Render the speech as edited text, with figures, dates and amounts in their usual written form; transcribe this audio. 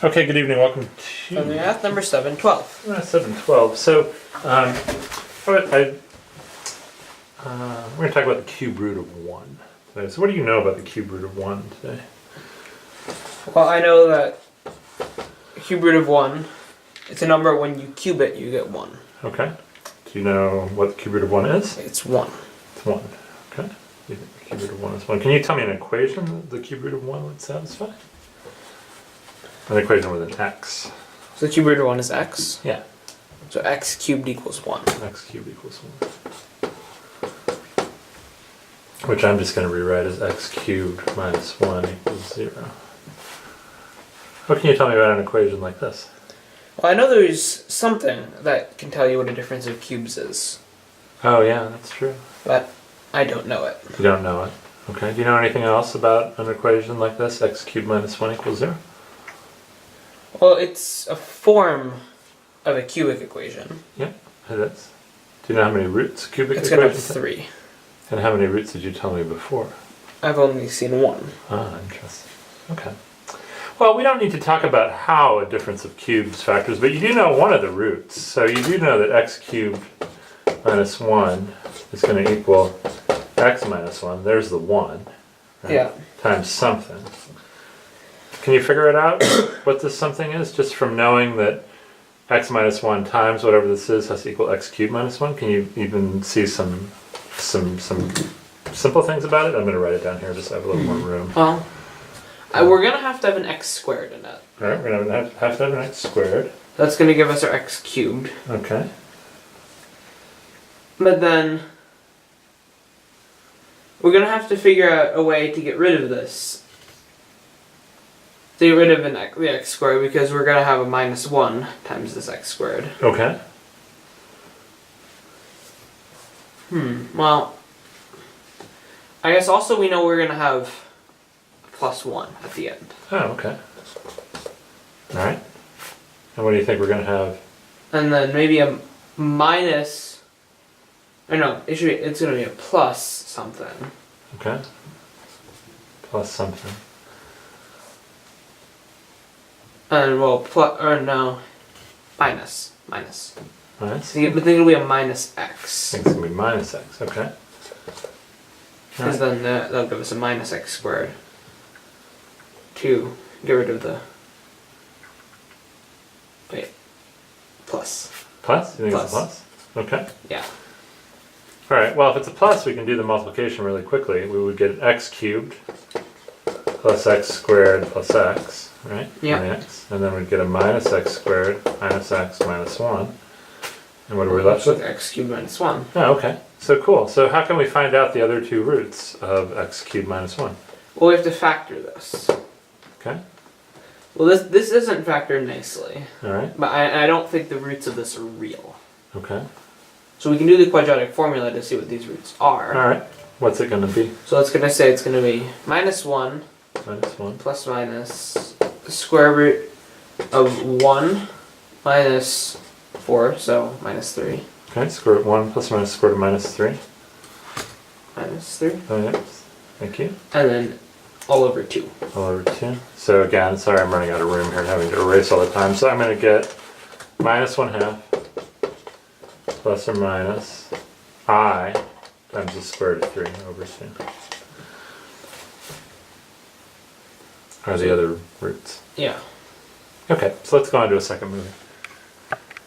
Okay, good evening. Welcome to FamilyMath number 712. 712. So, we're going to talk about the cube root of 1 today. So, what do you know about the cube root of 1 today? Well, I know that the cube root of 1, it's a number when you cube it, you get 1. Okay. Do you know what the cube root of 1 is? It's 1. It's 1. Okay. You think the cube root of 1 is 1. Can you tell me an equation that the cube root of 1 would satisfy? An equation with an x. So the cube root of 1 is x? Yeah. So x cubed equals 1. X cubed equals 1. Which I'm just going to rewrite as x cubed minus 1 equals 0. What can you tell me about an equation like this? Well, I know there's something that can tell you what a difference of cubes is. Oh yeah, that's true. But I don't know it. You don't know it. Okay. Do you know anything else about an equation like this? X cubed minus 1 equals 0? Well, it's a form of a cubic equation. Yeah, it is. Do you know how many roots cubic It's equations going to have 3. And how many roots did you tell me before? I've only seen 1. Ah, interesting. Okay. Well, we don't need to talk about how a difference of cubes factors, but you do know one of the roots. So you do know that x cubed minus 1 is going to equal x minus 1. There's the 1. Right? Yeah. Times something. Can you figure it out what this something is just from knowing that x minus 1 times whatever this is has to equal x cubed minus 1? Can you even see some simple things about it? I'm going to write it down here just so I have a little more room. Well, we're going to have an x squared in it. Alright, we're going to have to have an x squared. That's going to give us our x cubed. Okay. But then we're going to have to figure out a way to get rid of this. To get rid of the x squared, because we're going to have a minus 1 times this x squared. Okay. Well, I guess also we know we're going to have plus 1 at the end. Oh, okay. Alright. And what do you think we're going to have? And then maybe a minus... Or no, it's going to be a plus something. Okay. Plus something. And well, minus. Minus? But then it'll be a minus x. I think it's going to be minus x, okay. Because then that'll give us a minus x squared. To get rid of the... Wait. Plus. Plus? You think it's a plus? Okay. Yeah. Alright, well if it's a plus we can do the multiplication really quickly. We would get x cubed plus x squared plus x, right? Yeah. And then we'd get a minus x squared minus x minus 1. And what are we left with? X cubed minus 1. Oh, okay. So cool. So how can we find out the other two roots of x cubed minus 1? Well, we have to factor this. Okay. Well, this isn't factored nicely. Alright. But I don't think the roots of this are real. Okay. So we can do the quadratic formula to see what these roots are. Alright. What's it going to be? So it's going to say it's going to be minus 1 Minus 1. plus minus the square root of 1 minus 4, so minus 3. Okay, square root 1 plus minus square root of minus 3. Minus 3. Oh, yes. Thank you. And then all over 2. All over 2. So again, sorry I'm running out of room here and having to erase all the time. So I'm going to get minus 1/2 plus or minus I times the square root of 3 over 2. Are the other roots. Yeah. Okay, so let's go on to a second movie.